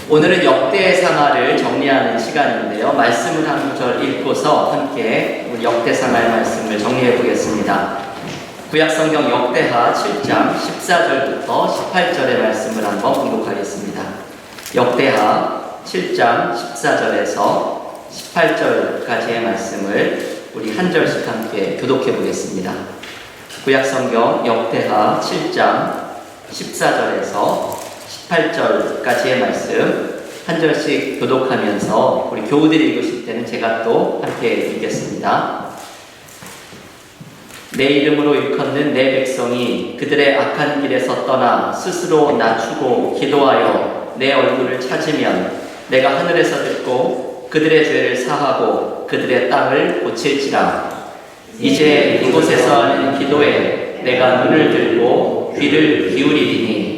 오늘은 역대상하를 정리하는 시간인데요. 말씀을 한 구절 읽고서 함께 우리 역대상하의 말씀을 정리해 보겠습니다. 구약성경 역대하 7장 14절부터 18절의 말씀을 한번 공독하겠습니다. 역대하 7장 14절에서 18절까지의 말씀을 우리 한 절씩 함께 교독해 보겠습니다. 구약성경 역대하 7장 14절에서 18절까지의 말씀 한 절씩 교독하면서 우리 교우들이 읽으실 때는 제가 또 함께 읽겠습니다. 내 이름으로 일컫는 내 백성이 그들의 악한 길에서 떠나 스스로 낮추고 기도하여 내 얼굴을 찾으면 내가 하늘에서 듣고 그들의 죄를 사하고 그들의 땅을 고칠지라. 이제 이곳에서 하는 기도에 내가 눈을 들고 귀를 기울이리니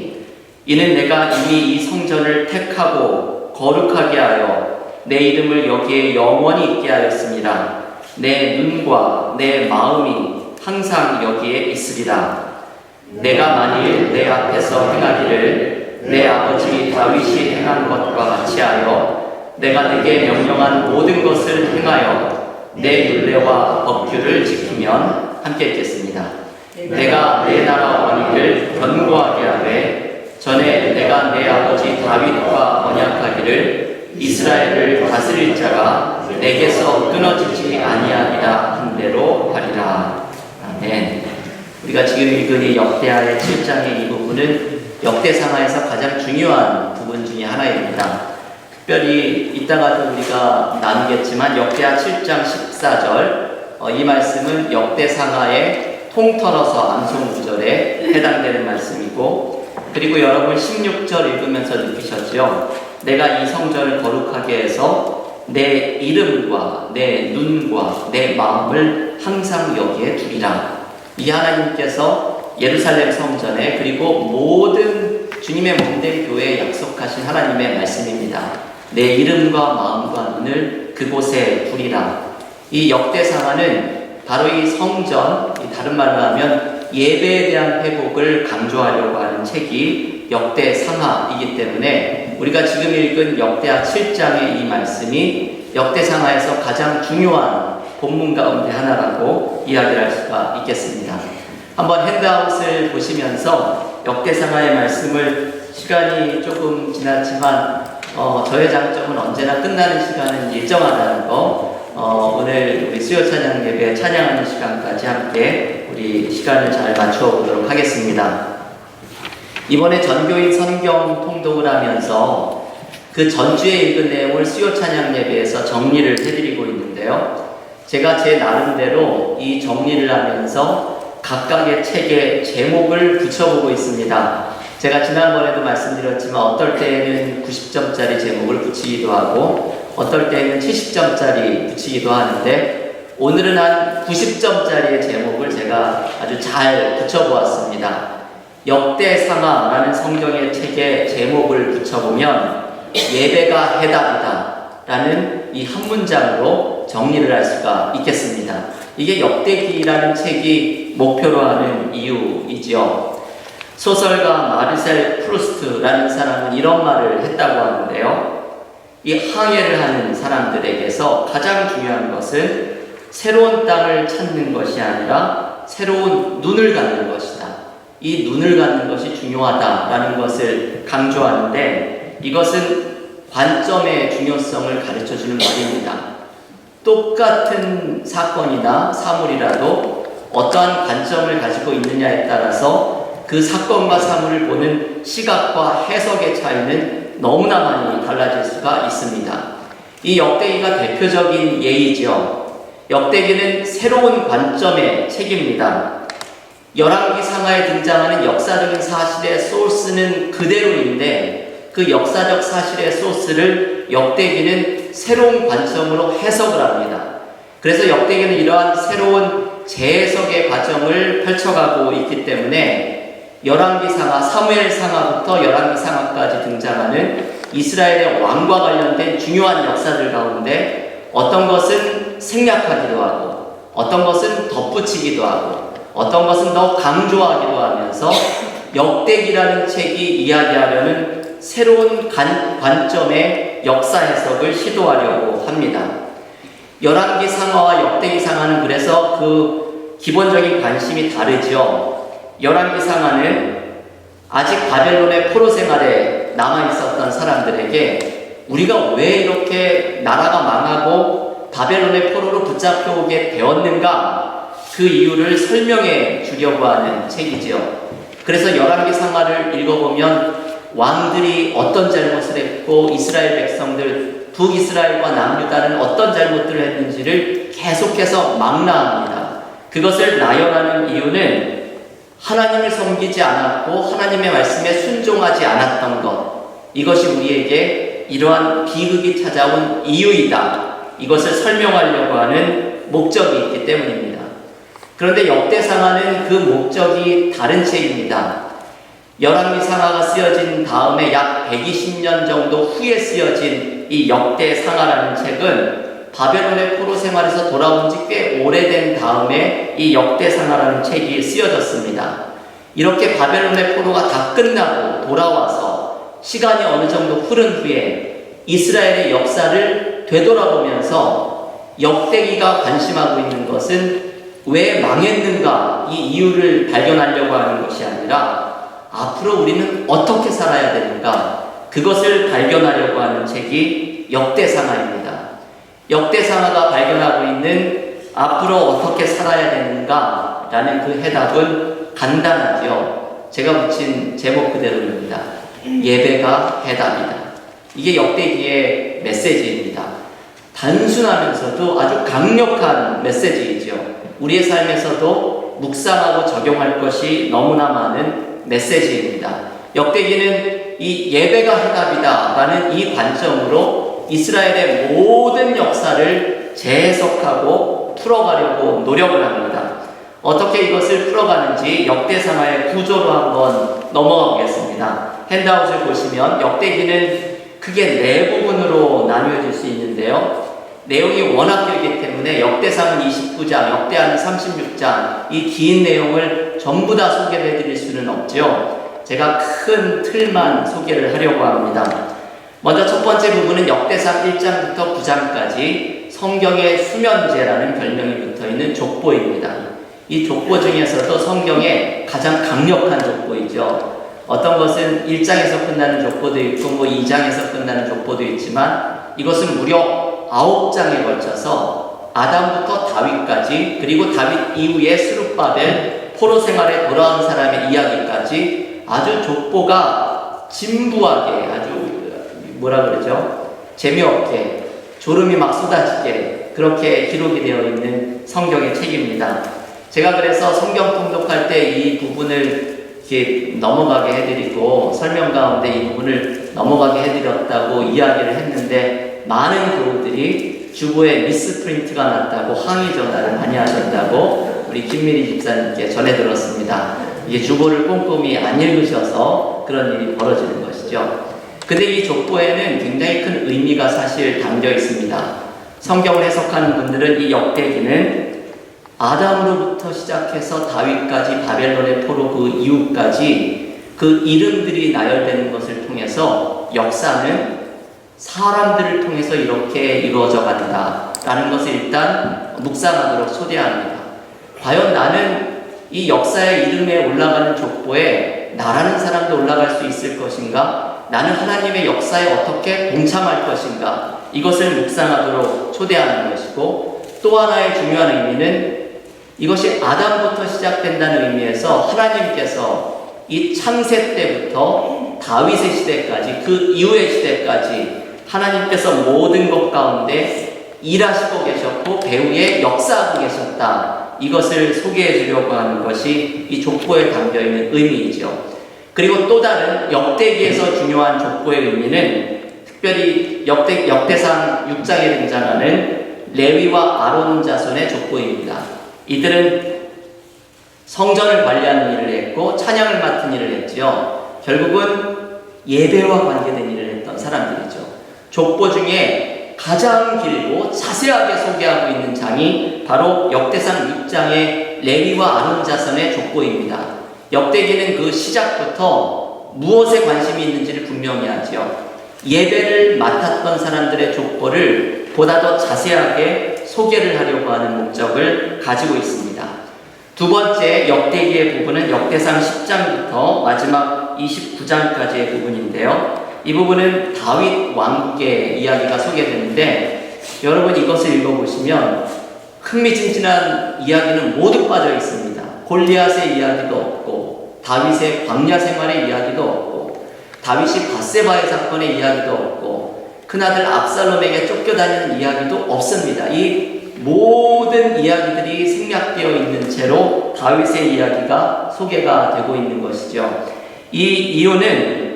이는 내가 이미 이 성전을 택하고 거룩하게 하여 내 이름을 여기에 영원히 있게 하였습니다. 내 눈과 내 마음이 항상 여기에 있으리라. 내가 만일 내 앞에서 행하기를 내 아버지 다윗이 행한 것과 같이 하여 내가 내게 명령한 모든 것을 행하여 내 율례와 법규를 지키면 함께 읽겠습니다. 내가 내 나라 왕위를 견고하게 하되 전에 내가 내 아버지 다윗과 언약하기를 이스라엘을 다스릴 자가 내게서 끊어지지 아니하리라 한 대로 하리라. 아멘. 우리가 지금 읽은 이 역대하의 7장의 이 부분은 역대상하에서 가장 중요한 부분 중에 하나입니다. 특별히 이따가도 우리가 나누겠지만 역대하 7장 14절 이 말씀은 역대상하의 통틀어서 암송 구절에 해당되는 말씀이고, 그리고 여러분 16절 읽으면서 느끼셨죠? 내가 이 성전을 거룩하게 해서 내 이름과 내 눈과 내 마음을 항상 여기에 두리라. 이 하나님께서 예루살렘 성전에 그리고 모든 주님의 몸된 교회에 약속하신 하나님의 말씀입니다. 내 이름과 마음과 눈을 그곳에 두리라. 이 역대상하는 바로 이 성전, 다른 말로 하면 예배에 대한 회복을 강조하려고 하는 책이 역대상하이기 때문에 우리가 지금 읽은 역대하 7장의 이 말씀이 역대상하에서 가장 중요한 본문 가운데 하나라고 이야기를 할 수가 있겠습니다. 한번 핸드아웃을 보시면서 역대상하의 말씀을 시간이 조금 지났지만 저의 장점은 언제나 끝나는 시간은 일정하다는 거, 오늘 우리 수요 찬양 예배 찬양하는 시간까지 함께 우리 시간을 잘 맞춰 보도록 하겠습니다. 이번에 전교인 성경 통독을 하면서 그 전주에 읽은 내용을 수요 찬양 예배에서 정리를 해드리고 있는데요. 제가 제 나름대로 이 정리를 하면서 각각의 책에 제목을 붙여보고 있습니다. 제가 지난번에도 말씀드렸지만 어떨 때에는 90점짜리 제목을 붙이기도 하고 어떨 때에는 70점짜리 붙이기도 하는데 오늘은 한 90점짜리의 제목을 제가 아주 잘 붙여보았습니다. 역대상하라는 성경의 책에 제목을 붙여보면 예배가 해답이다 라는 이 한 문장으로 정리를 할 수가 있겠습니다. 이게 역대기라는 책이 목표로 하는 이유이지요. 소설가 마르셀 프루스트라는 사람은 이런 말을 했다고 하는데요. 이 항해를 하는 사람들에게서 가장 중요한 것은 새로운 땅을 찾는 것이 아니라 새로운 눈을 갖는 것이다. 이 눈을 갖는 것이 중요하다라는 것을 강조하는데 이것은 관점의 중요성을 가르쳐주는 말입니다. 똑같은 사건이나 사물이라도 어떠한 관점을 가지고 있느냐에 따라서 그 사건과 사물을 보는 시각과 해석의 차이는 너무나 많이 달라질 수가 있습니다. 이 역대기가 대표적인 예이죠. 역대기는 새로운 관점의 책입니다. 열왕기상하에 등장하는 역사적인 사실의 소스는 그대로인데 그 역사적 사실의 소스를 역대기는 새로운 관점으로 해석을 합니다. 그래서 역대기는 이러한 새로운 재해석의 과정을 펼쳐가고 있기 때문에 열왕기상하, 사무엘상하부터 열왕기상하까지 등장하는 이스라엘의 왕과 관련된 중요한 역사들 가운데 어떤 것은 생략하기도 하고 어떤 것은 덧붙이기도 하고 어떤 것은 더 강조하기도 하면서 역대기라는 책이 이야기하려는 새로운 관점의 역사 해석을 시도하려고 합니다. 열왕기 상하와 역대기 상하는 그래서 그 기본적인 관심이 다르죠. 열왕기 상하는 아직 바벨론의 포로 생활에 남아있었던 사람들에게 우리가 왜 이렇게 나라가 망하고 바벨론의 포로로 붙잡혀오게 되었는가, 그 이유를 설명해 주려고 하는 책이지요. 그래서 열왕기 상하를 읽어보면 왕들이 어떤 잘못을 했고 이스라엘 백성들, 북이스라엘과 남유다는 어떤 잘못들을 했는지를 계속해서 망라합니다. 그것을 나열하는 이유는 하나님을 섬기지 않았고 하나님의 말씀에 순종하지 않았던 것, 이것이 우리에게 이러한 비극이 찾아온 이유이다, 이것을 설명하려고 하는 목적이 있기 때문입니다. 그런데 역대상하는 그 목적이 다른 책입니다. 열왕기 상하가 쓰여진 다음에 약 120년 정도 후에 쓰여진 이 역대상하라는 책은 바벨론의 포로 생활에서 돌아온 지 꽤 오래된 다음에 이 역대상하라는 책이 쓰여졌습니다. 이렇게 바벨론의 포로가 다 끝나고 돌아와서 시간이 어느 정도 흐른 후에 이스라엘의 역사를 되돌아보면서 역대기가 관심하고 있는 것은 왜 망했는가, 이 이유를 발견하려고 하는 것이 아니라 앞으로 우리는 어떻게 살아야 되는가, 그것을 발견하려고 하는 책이 역대상하입니다. 역대상하가 발견하고 있는 앞으로 어떻게 살아야 되는가 라는 그 해답은 간단하죠. 제가 붙인 제목 그대로입니다. 예배가 해답이다. 이게 역대기의 메시지입니다. 단순하면서도 아주 강력한 메시지이죠. 우리의 삶에서도 묵상하고 적용할 것이 너무나 많은 메시지입니다. 역대기는 이 예배가 해답이다 라는 이 관점으로 이스라엘의 모든 역사를 재해석하고 풀어가려고 노력을 합니다. 어떻게 이것을 풀어가는지 역대상하의 구조로 한번 넘어가 보겠습니다. 핸드아웃을 보시면 역대기는 크게 네 부분으로 나누어질 수 있는데요. 내용이 워낙 길기 때문에 역대상은 29장, 역대하는 36장, 이 긴 내용을 전부 다 소개해 드릴 수는 없죠. 제가 큰 틀만 소개를 하려고 합니다. 먼저 첫 번째 부분은 역대상 1장부터 9장까지 성경의 수면제라는 별명이 붙어있는 족보입니다. 이 족보 중에서도 성경의 가장 강력한 족보이죠. 어떤 것은 1장에서 끝나는 족보도 있고 2장에서 끝나는 족보도 있지만 이것은 무려 9장에 걸쳐서 아담부터 다윗까지, 그리고 다윗 이후에 스룹바벨 포로 생활에 돌아온 사람의 이야기까지 아주 족보가 진부하게, 아주 재미없게, 졸음이 막 쏟아지게 그렇게 기록이 되어 있는 성경의 책입니다. 제가 그래서 성경 통독할 때 이 부분을 이렇게 넘어가게 해드리고 설명 가운데 이 부분을 넘어가게 해드렸다고 이야기를 했는데 많은 교우들이 주보에 미스프린트가 났다고 항의 전화를 많이 하셨다고 우리 김미리 집사님께 전해 들었습니다. 이게 주보를 꼼꼼히 안 읽으셔서 그런 일이 벌어지는 것이죠. 근데 이 족보에는 굉장히 큰 의미가 사실 담겨 있습니다. 성경을 해석하는 분들은 이 역대기는 아담으로부터 시작해서 다윗까지, 바벨론의 포로 그 이후까지 그 이름들이 나열되는 것을 통해서 역사는 사람들을 통해서 이렇게 이루어져 간다 라는 것을 일단 묵상하도록 초대합니다. 과연 나는 이 역사의 이름에 올라가는 족보에 나라는 사람도 올라갈 수 있을 것인가? 나는 하나님의 역사에 어떻게 동참할 것인가? 이것을 묵상하도록 초대하는 것이고, 또 하나의 중요한 의미는 이것이 아담부터 시작된다는 의미에서 하나님께서 이 창세 때부터 다윗의 시대까지, 그 이후의 시대까지 하나님께서 모든 것 가운데 일하시고 계셨고 배후에 역사하고 계셨다, 이것을 소개해 주려고 하는 것이 이 족보에 담겨있는 의미이죠. 그리고 또 다른 역대기에서 중요한 족보의 의미는 특별히 역대상 6장에 등장하는 레위와 아론 자손의 족보입니다. 이들은 성전을 관리하는 일을 했고 찬양을 맡은 일을 했지요. 결국은 예배와 관계된 일을 했던 사람들이죠. 족보 중에 가장 길고 자세하게 소개하고 있는 장이 바로 역대상 6장의 레위와 아론 자손의 족보입니다. 역대기는 그 시작부터 무엇에 관심이 있는지를 분명히 하지요. 예배를 맡았던 사람들의 족보를 보다 더 자세하게 소개를 하려고 하는 목적을 가지고 있습니다. 두 번째 역대기의 부분은 역대상 10장부터 마지막 29장까지의 부분인데요. 이 부분은 다윗 왕국의 이야기가 소개되는데 여러분 이것을 읽어보시면 흥미진진한 이야기는 모두 빠져 있습니다. 골리앗의 이야기도 없고 다윗의 광야 생활의 이야기도 없고 다윗이 밧세바의 사건의 이야기도 없고 큰아들 압살롬에게 쫓겨다니는 이야기도 없습니다. 이 모든 이야기들이 생략되어 있는 채로 다윗의 이야기가 소개가 되고 있는 것이죠. 이 이유는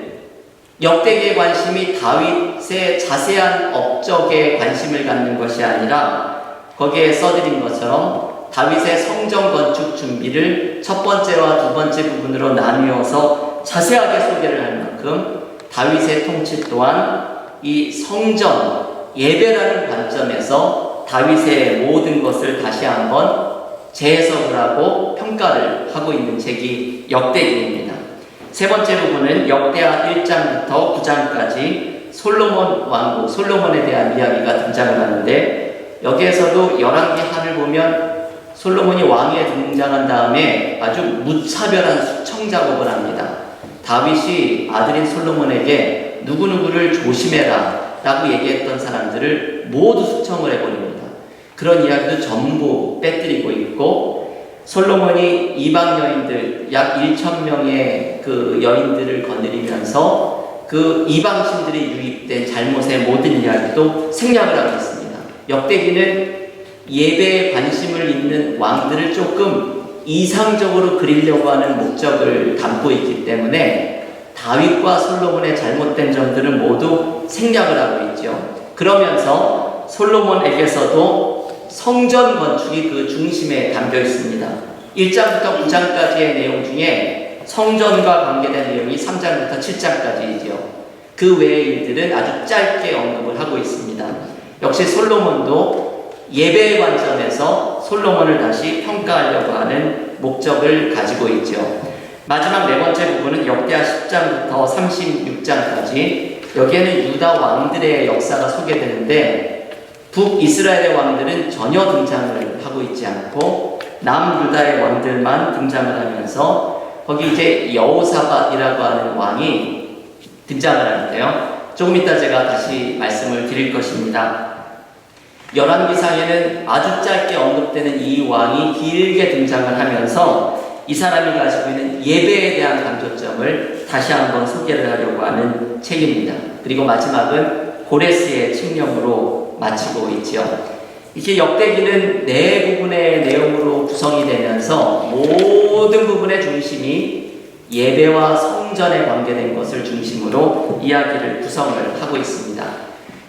역대기의 관심이 다윗의 자세한 업적에 관심을 갖는 것이 아니라 거기에 써드린 것처럼 다윗의 성전 건축 준비를 첫 번째와 두 번째 부분으로 나누어서 자세하게 소개를 할 만큼 다윗의 통치 또한 이 성전 예배라는 관점에서 다윗의 모든 것을 다시 한번 재해석을 하고 평가를 하고 있는 책이 역대기입니다. 세 번째 부분은 역대하 1장부터 9장까지 솔로몬 왕국, 솔로몬에 대한 이야기가 등장을 하는데 여기에서도 열왕기 하를 보면 솔로몬이 왕위에 등장한 다음에 아주 무차별한 수청 작업을 합니다. 다윗이 아들인 솔로몬에게 누구누구를 조심해라 라고 얘기했던 사람들을 모두 수청을 해버립니다. 그런 이야기도 전부 빼뜨리고 있고 솔로몬이 이방 여인들 약 1,000명의 그 여인들을 거느리면서 그 이방신들이 유입된 잘못의 모든 이야기도 생략을 하고 있습니다. 역대기는 예배에 관심을 있는 왕들을 조금 이상적으로 그리려고 하는 목적을 담고 있기 때문에 다윗과 솔로몬의 잘못된 점들은 모두 생략을 하고 있죠. 그러면서 솔로몬에게서도 성전 건축이 그 중심에 담겨 있습니다. 1장부터 9장까지의 내용 중에 성전과 관계된 내용이 3장부터 7장까지이지요. 그 외의 일들은 아주 짧게 언급을 하고 있습니다. 역시 솔로몬도 예배의 관점에서 솔로몬을 다시 평가하려고 하는 목적을 가지고 있죠. 마지막 네 번째 부분은 역대하 10장부터 36장까지 여기에는 유다 왕들의 역사가 소개되는데 북이스라엘의 왕들은 전혀 등장을 하고 있지 않고 남유다의 왕들만 등장을 하면서 거기 이제 여호사밧이라고 하는 왕이 등장을 하는데요. 조금 이따 제가 다시 말씀을 드릴 것입니다. 열왕기상에는 아주 짧게 언급되는 이 왕이 길게 등장을 하면서 이 사람이 가지고 있는 예배에 대한 강조점을 다시 한번 소개를 하려고 하는 책입니다. 그리고 마지막은 고레스의 칙령으로 마치고 있지요. 이게 역대기는 네 부분의 내용으로 구성이 되면서 모든 부분의 중심이 예배와 성전에 관계된 것을 중심으로 이야기를 구성을 하고 있습니다.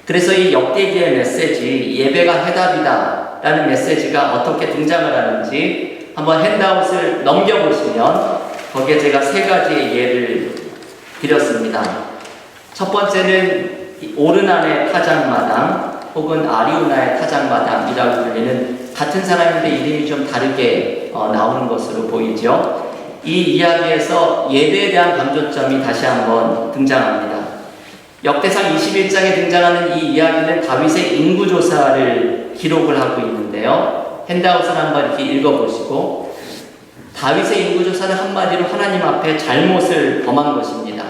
그래서 이 역대기의 메시지, 예배가 해답이다 라는 메시지가 어떻게 등장을 하는지 한번 핸드아웃을 넘겨보시면 거기에 제가 세 가지의 예를 드렸습니다. 첫 번째는 오르난의 타작마당 혹은 아리우나의 타작마당이라고 불리는 같은 사람인데 이름이 좀 다르게 나오는 것으로 보이죠. 이 이야기에서 예배에 대한 강조점이 다시 한번 등장합니다. 역대상 21장에 등장하는 이 이야기는 다윗의 인구조사를 기록을 하고 있는데요. 핸드아웃을 한번 이렇게 읽어보시고 다윗의 인구조사는 한마디로 하나님 앞에 잘못을 범한 것입니다.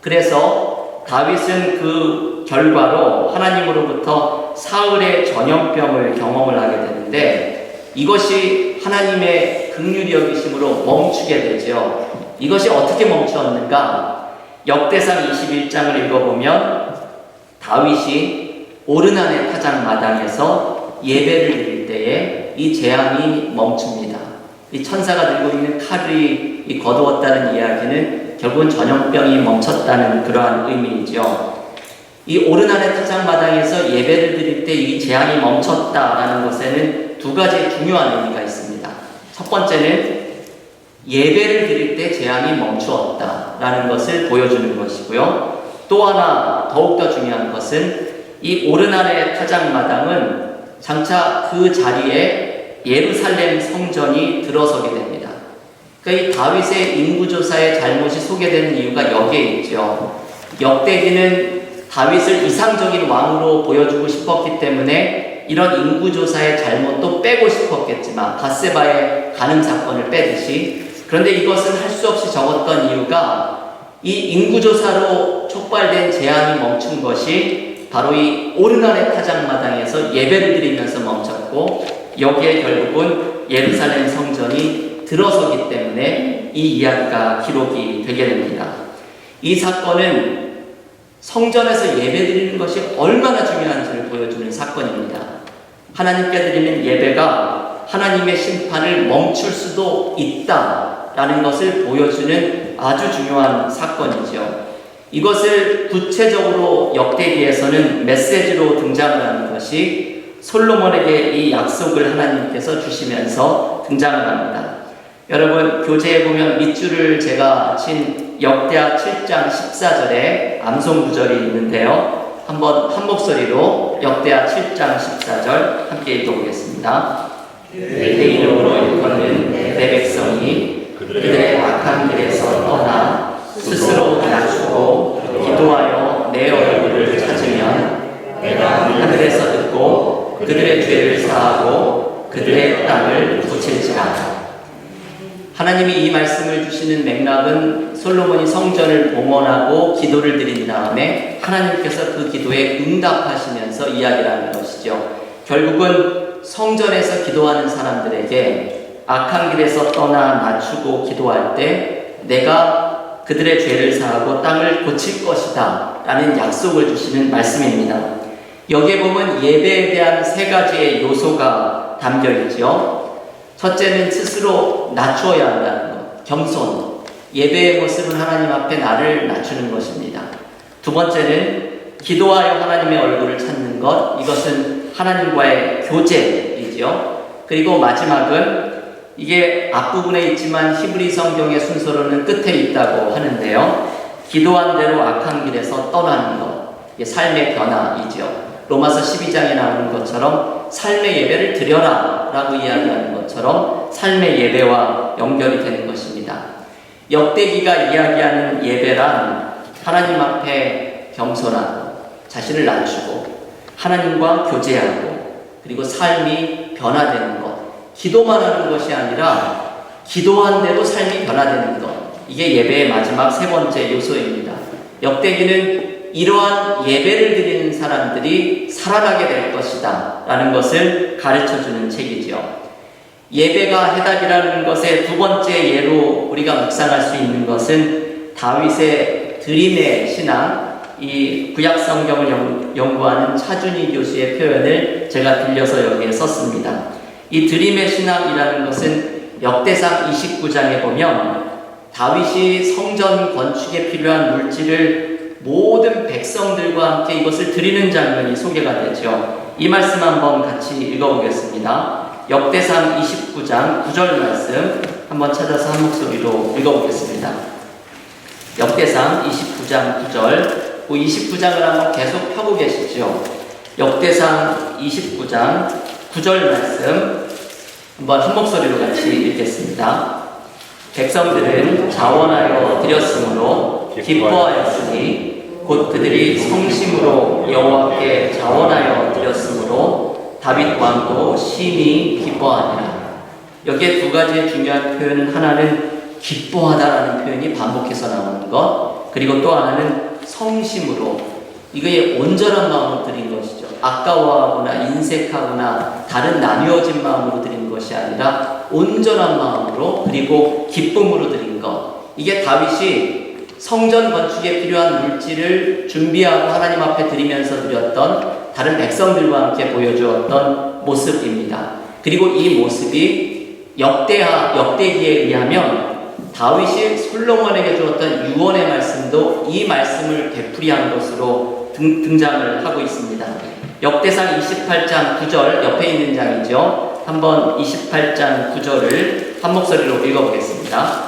그래서 다윗은 그 결과로 하나님으로부터 사흘의 전염병을 경험을 하게 되는데 이것이 하나님의 긍휼히 여기심으로 멈추게 되죠. 이것이 어떻게 멈추었는가? 역대상 21장을 읽어보면 다윗이 오르난의 타작마당에서 예배를 드릴 때에 이 재앙이 멈춥니다. 이 천사가 들고 있는 칼이 거두었다는 이야기는 결국은 전염병이 멈췄다는 그러한 의미이죠. 이 오르난의 타작마당에서 예배를 드릴 때 이 재앙이 멈췄다라는 것에는 두 가지 중요한 의미가 있습니다. 첫 번째는 예배를 드릴 때 재앙이 멈추었다라는 것을 보여주는 것이고요. 또 하나 더욱더 중요한 것은 이 오르난의 타작마당은 장차 그 자리에 예루살렘 성전이 들어서게 됩니다. 그러니까 이 다윗의 인구조사의 잘못이 소개되는 이유가 여기에 있죠. 역대기는 다윗을 이상적인 왕으로 보여주고 싶었기 때문에 이런 인구조사의 잘못도 빼고 싶었겠지만 밧세바의 간음 사건을 빼듯이, 그런데 이것은 할 수 없이 적었던 이유가 이 인구조사로 촉발된 재앙이 멈춘 것이 바로 이 오르간의 타작마당에서 예배를 드리면서 멈췄고, 여기에 결국은 예루살렘 성전이 들어서기 때문에 이 이야기가 기록이 되게 됩니다. 이 사건은 성전에서 예배드리는 것이 얼마나 중요한지를 보여주는 사건입니다. 하나님께 드리는 예배가 하나님의 심판을 멈출 수도 있다라는 것을 보여주는 아주 중요한 사건이죠. 이것을 구체적으로 역대기에서는 메시지로 등장을 하는 것이 솔로몬에게 이 약속을 하나님께서 주시면서 등장을 합니다. 여러분, 교재에 보면 밑줄을 제가 친 역대하 7장 14절에 암송 구절이 있는데요. 한번 한 목소리로 역대하 7장 14절 함께 읽어보겠습니다. 내 이름으로 일컫는 내 백성이 그들의 악한 길에서 떠나 스스로 낮추고 기도하여 내 얼굴을 찾으면 내가 하늘에서 듣고 그들의 죄를 사하고 그들의 땅을 고칠지라. 하나님이 이 말씀을 주시는 맥락은 솔로몬이 성전을 봉헌하고 기도를 드린 다음에 하나님께서 그 기도에 응답하시면서 이야기를 하는 것이죠. 결국은 성전에서 기도하는 사람들에게 악한 길에서 떠나 낮추고 기도할 때 내가 그들의 죄를 사하고 땅을 고칠 것이다 라는 약속을 주시는 말씀입니다. 여기에 보면 예배에 대한 세 가지의 요소가 담겨 있죠. 첫째는 스스로 낮추어야 한다는 것, 겸손. 예배의 모습은 하나님 앞에 나를 낮추는 것입니다. 두 번째는 기도하여 하나님의 얼굴을 찾는 것, 이것은 하나님과의 교제이죠. 그리고 마지막은 이게 앞부분에 있지만 히브리 성경의 순서로는 끝에 있다고 하는데요. 기도한 대로 악한 길에서 떠나는 것, 이게 삶의 변화이죠. 로마서 12장에 나오는 것처럼 삶의 예배를 드려라 라고 이야기하는 것처럼 삶의 예배와 연결이 되는 것입니다. 역대기가 이야기하는 예배란 하나님 앞에 겸손하고 자신을 낮추고 하나님과 교제하고 그리고 삶이 변화되는 것, 기도만 하는 것이 아니라 기도한 대로 삶이 변화되는 것, 이게 예배의 마지막 세 번째 요소입니다. 역대기는 이러한 예배를 드리는 사람들이 살아나게 될 것이다 라는 것을 가르쳐주는 책이죠. 예배가 해답이라는 것의 두 번째 예로 우리가 묵상할 수 있는 것은 다윗의 드림의 신앙, 이 구약 성경을 연구하는 차준희 교수의 표현을 제가 빌려서 여기에 썼습니다. 이 드림의 신앙이라는 것은 역대상 29장에 보면 다윗이 성전 건축에 필요한 물질을 모든 백성들과 함께 이것을 드리는 장면이 소개가 되죠. 이 말씀 한번 같이 읽어보겠습니다. 역대상 29장 9절 말씀 한번 찾아서 한 목소리로 읽어보겠습니다. 역대상 29장 9절, 그 29장을 한번 계속 펴고 계시죠. 역대상 29장 9절 말씀 한번 한 목소리로 같이 읽겠습니다. 백성들은 자원하여 드렸으므로 기뻐하였으니 곧 그들이 성심으로 여호와께 자원하여 드렸으므로 다윗 왕도 심히 기뻐하니라. 여기에 두 가지의 중요한 표현은 하나는 기뻐하다라는 표현이 반복해서 나오는 것, 그리고 또 하나는 성심으로, 이거에 온전한 마음으로 드린 것이죠. 아까워하거나 인색하거나 다른 나뉘어진 마음으로 드린 것이 아니라 온전한 마음으로 그리고 기쁨으로 드린 것. 이게 다윗이 성전 건축에 필요한 물질을 준비하고 하나님 앞에 드리면서 드렸던 다른 백성들과 함께 보여주었던 모습입니다. 그리고 이 모습이 역대기에 의하면 다윗이 솔로몬에게 주었던 유언의 말씀도 이 말씀을 되풀이한 것으로 등장을 하고 있습니다. 역대상 28장 9절 옆에 있는 장이죠. 한번 28장 9절을 한 목소리로 읽어보겠습니다.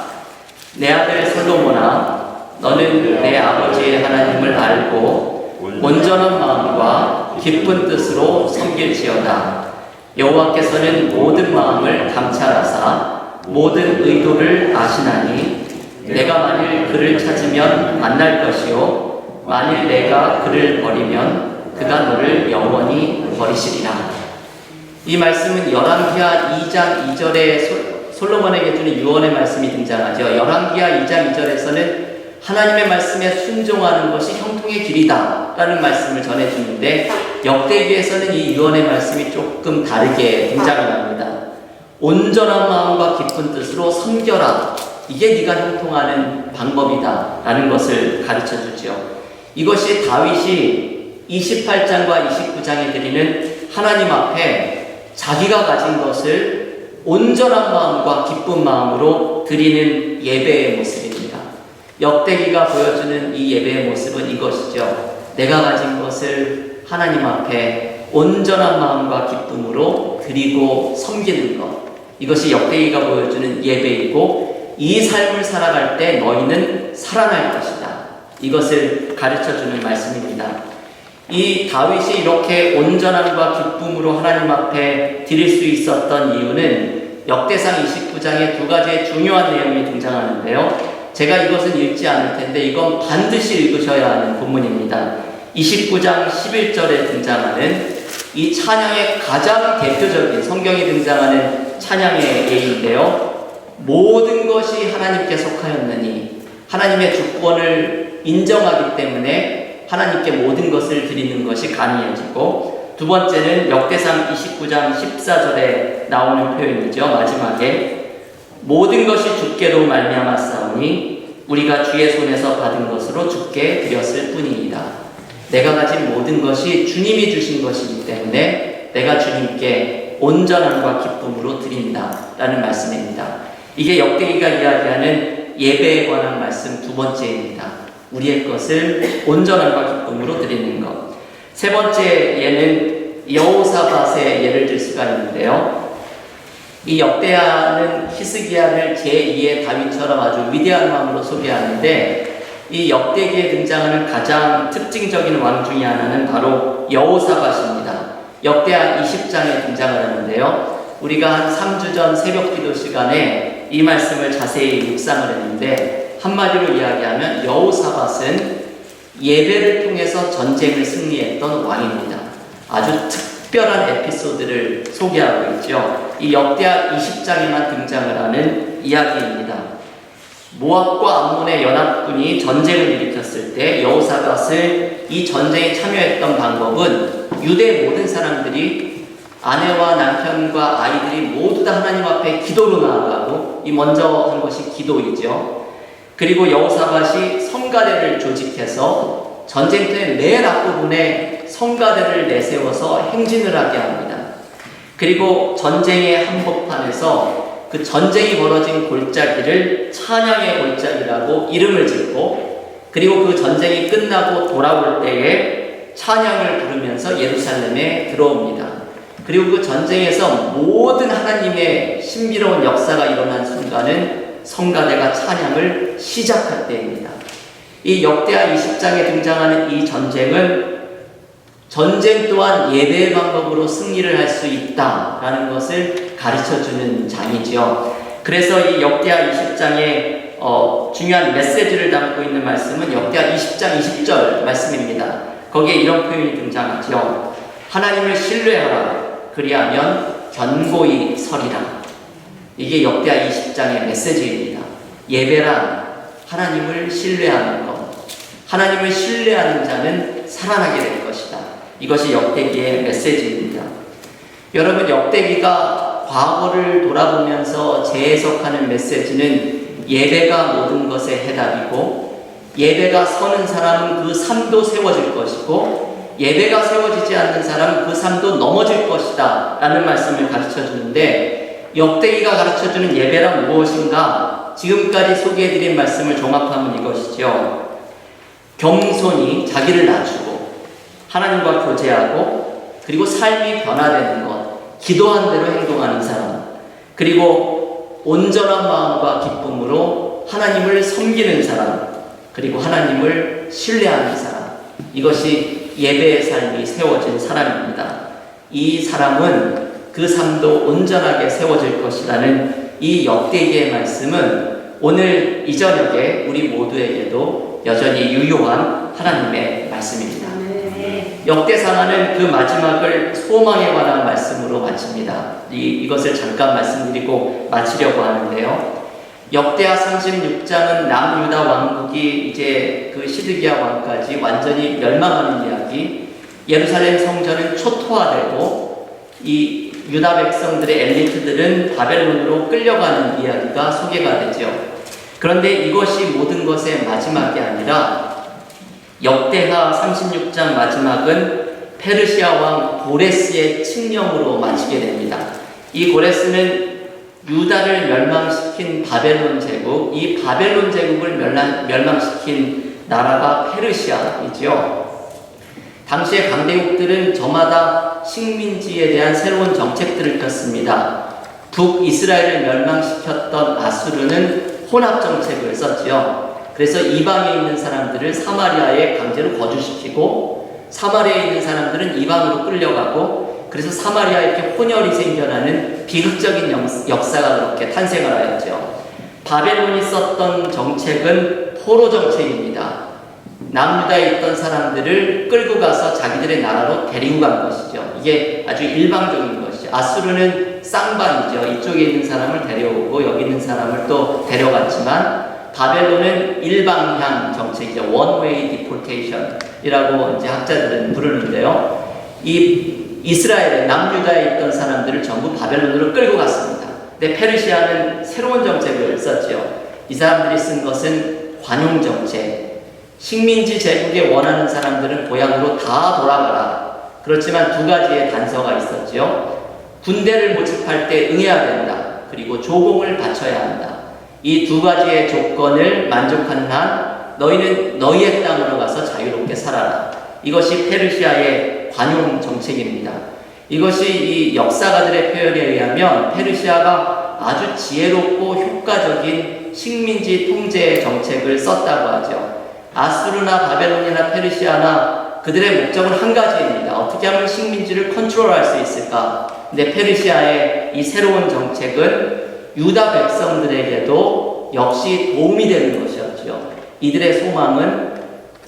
내 아들 솔로몬아, 너는 내 아버지의 하나님을 알고 온전한 마음과 기쁜 뜻으로 섬길지어다. 여호와께서는 모든 마음을 감찰하사 모든 의도를 아시나니 내가 만일 그를 찾으면 만날 것이요 만일 내가 그를 버리면 그가 너를 영원히 버리시리라. 이 말씀은 열왕기하 2장 2절에 솔로몬에게 주는 유언의 말씀이 등장하죠. 열왕기하 2장 2절에서는 하나님의 말씀에 순종하는 것이 형통의 길이다 라는 말씀을 전해주는데, 역대기에서는 이 유언의 말씀이 조금 다르게 등장을 합니다. 온전한 마음과 깊은 뜻으로 섬겨라, 이게 네가 형통하는 방법이다 라는 것을 가르쳐주죠. 이것이 다윗이 28장과 29장에 드리는 하나님 앞에 자기가 가진 것을 온전한 마음과 기쁜 마음으로 드리는 예배의 모습입니다. 역대기가 보여주는 이 예배의 모습은 이것이죠. 내가 가진 것을 하나님 앞에 온전한 마음과 기쁨으로 드리고 섬기는 것, 이것이 역대기가 보여주는 예배이고, 이 삶을 살아갈 때 너희는 살아날 것이다, 이것을 가르쳐주는 말씀입니다. 이 다윗이 이렇게 온전함과 기쁨으로 하나님 앞에 드릴 수 있었던 이유는 역대상 29장에 두 가지의 중요한 내용이 등장하는데요. 제가 이것은 읽지 않을 텐데 이건 반드시 읽으셔야 하는 본문입니다. 29장 11절에 등장하는 이 찬양의 가장 대표적인, 성경에 등장하는 찬양의 예인데요. 모든 것이 하나님께 속하였느니, 하나님의 주권을 인정하기 때문에 하나님께 모든 것을 드리는 것이 가능해지고, 두 번째는 역대상 29장 14절에 나오는 표현이죠. 마지막에 모든 것이 주께로 말미암았사오니 우리가 주의 손에서 받은 것으로 주께 드렸을 뿐이니라. 내가 가진 모든 것이 주님이 주신 것이기 때문에 내가 주님께 온전함과 기쁨으로 드린다 라는 말씀입니다. 이게 역대기가 이야기하는 예배에 관한 말씀 두 번째입니다. 우리의 것을 온전함과 기쁨으로 드리는 것. 세 번째 예는 여호사밧의 예를 들 수가 있는데요. 이 역대하는 히스기야를 제2의 다윗처럼 아주 위대한 왕으로 소개하는데, 이 역대기에 등장하는 가장 특징적인 왕 중에 하나는 바로 여호사밧입니다. 역대하 20장에 등장을 하는데요. 우리가 한 3주 전 새벽 기도 시간에 이 말씀을 자세히 묵상을 했는데, 한마디로 이야기하면 여호사밧은 예배를 통해서 전쟁을 승리했던 왕입니다. 아주 특별한 에피소드를 소개하고 있죠. 이 역대하 20장에만 등장을 하는 이야기입니다. 모압과 암몬의 연합군이 전쟁을 일으켰을 때 여호사밧을 이 전쟁에 참여했던 방법은 유대 모든 사람들이, 아내와 남편과 아이들이 모두 다 하나님 앞에 기도로 나아가고, 이 먼저 한 것이 기도이죠. 그리고 여호사밧이 성가대를 조직해서 전쟁터의 맨 앞부분에 성가대를 내세워서 행진을 하게 합니다. 그리고 전쟁의 한복판에서 그 전쟁이 벌어진 골짜기를 찬양의 골짜기라고 이름을 짓고, 그리고 그 전쟁이 끝나고 돌아올 때에 찬양을 부르면서 예루살렘에 들어옵니다. 그리고 그 전쟁에서 모든 하나님의 신비로운 역사가 일어난 순간은 성가대가 찬양을 시작할 때입니다. 이 역대하 20장에 등장하는 이 전쟁은 전쟁 또한 예배의 방법으로 승리를 할 수 있다라는 것을 가르쳐주는 장이지요. 그래서 이 역대하 20장에 중요한 메시지를 담고 있는 말씀은 역대하 20장 20절 말씀입니다. 거기에 이런 표현이 등장하죠. 하나님을 신뢰하라, 그리하면 견고히 서리라. 이게 역대하 20장의 메시지입니다. 예배란 하나님을 신뢰하는 것, 하나님을 신뢰하는 자는 살아나게 될 것이다. 이것이 역대기의 메시지입니다. 여러분, 역대기가 과거를 돌아보면서 재해석하는 메시지는 예배가 모든 것의 해답이고, 예배가 서는 사람은 그 삶도 세워질 것이고, 예배가 세워지지 않는 사람은 그 삶도 넘어질 것이다 라는 말씀을 가르쳐 주는데, 역대기가 가르쳐 주는 예배란 무엇인가? 지금까지 소개해드린 말씀을 종합하면 이것이죠. 겸손히 자기를 낮추고 하나님과 교제하고, 그리고 삶이 변화되는 것, 기도한 대로 행동하는 사람, 그리고 온전한 마음과 기쁨으로 하나님을 섬기는 사람, 그리고 하나님을 신뢰하는 사람, 이것이 예배의 삶이 세워진 사람입니다. 이 사람은 그 삶도 온전하게 세워질 것이라는 이 역대기의 말씀은 오늘 이 저녁에 우리 모두에게도 여전히 유효한 하나님의 말씀입니다. 역대상하는 그 마지막을 소망에 관한 말씀으로 마칩니다. 이것을 잠깐 말씀드리고 마치려고 하는데요. 역대하 36장은 남유다 왕국이 이제 그 시드기야 왕까지 완전히 멸망하는 이야기, 예루살렘 성전은 초토화되고 이 유다 백성들의 엘리트들은 바벨론으로 끌려가는 이야기가 소개가 되죠. 그런데 이것이 모든 것의 마지막이 아니라 역대하 36장 마지막은 페르시아 왕 고레스의 칙령으로 마치게 됩니다. 이 고레스는 유다를 멸망시킨 바벨론 제국, 이 바벨론 제국을 멸망시킨 나라가 페르시아이지요. 당시의 강대국들은 저마다 식민지에 대한 새로운 정책들을 폈습니다. 북이스라엘을 멸망시켰던 아수르는 혼합 정책을 썼지요. 그래서 이방에 있는 사람들을 사마리아에 강제로 거주시키고 사마리아에 있는 사람들은 이방으로 끌려가고 그래서 사마리아에 이렇게 혼혈이 생겨나는 비극적인 역사가 그렇게 탄생을 하였죠. 바벨론이 썼던 정책은 포로 정책입니다. 남유다에 있던 사람들을 끌고 가서 자기들의 나라로 데리고 간 것이죠. 이게 아주 일방적인 것이죠. 아수르는 쌍방이죠. 이쪽에 있는 사람을 데려오고 여기 있는 사람을 또 데려갔지만 바벨론은 일방향 정책이죠. One-way deportation이라고 이제 학자들은 부르는데요. 이 이스라엘의 남유다에 있던 사람들을 전부 바벨론으로 끌고 갔습니다. 근데 페르시아는 새로운 정책을 썼죠. 이 사람들이 쓴 것은 관용 정책. 식민지 제국에 원하는 사람들은 고향으로 다 돌아가라. 그렇지만 두 가지의 단서가 있었죠. 군대를 모집할 때 응해야 된다. 그리고 조공을 바쳐야 한다. 이 두 가지의 조건을 만족한 한 너희는 너희의 땅으로 가서 자유롭게 살아라. 이것이 페르시아의 관용 정책입니다. 이것이 이 역사가들의 표현에 의하면 페르시아가 아주 지혜롭고 효과적인 식민지 통제 정책을 썼다고 하죠. 아수르나 바벨론이나 페르시아나 그들의 목적은 한 가지입니다. 어떻게 하면 식민지를 컨트롤할 수 있을까? 근데 페르시아의 이 새로운 정책은 유다 백성들에게도 역시 도움이 되는 것이었죠. 이들의 소망은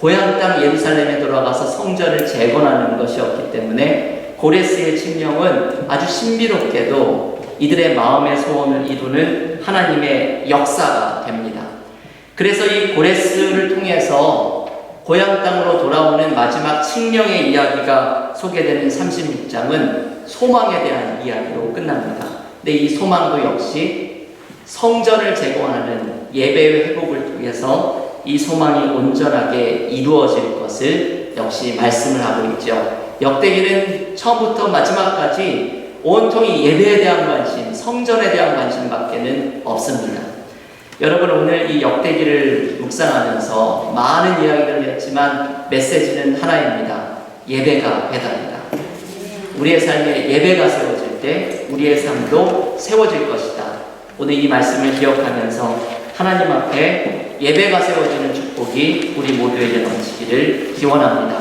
고향 땅 예루살렘에 돌아가서 성전을 재건하는 것이었기 때문에 고레스의 칙령은 아주 신비롭게도 이들의 마음의 소원을 이루는 하나님의 역사가 됩니다. 그래서 이 고레스를 통해서 고향 땅으로 돌아오는 마지막 칙령의 이야기가 소개되는 36장은 소망에 대한 이야기로 끝납니다. 근데 이 소망도 역시 성전을 재건하는 예배의 회복을 통해서 이 소망이 온전하게 이루어질 것을 역시 말씀을 하고 있죠. 역대기는 처음부터 마지막까지 온통이 예배에 대한 관심, 성전에 대한 관심밖에는 없습니다. 여러분, 오늘 이 역대기를 묵상하면서 많은 이야기를 했지만 메시지는 하나입니다. 예배가 배달이다. 우리의 삶에 예배가 세워질 때 우리의 삶도 세워질 것이다. 오늘 이 말씀을 기억하면서 하나님 앞에 예배가 세워지는 축복이 우리 모두에게 넘치기를 기원합니다.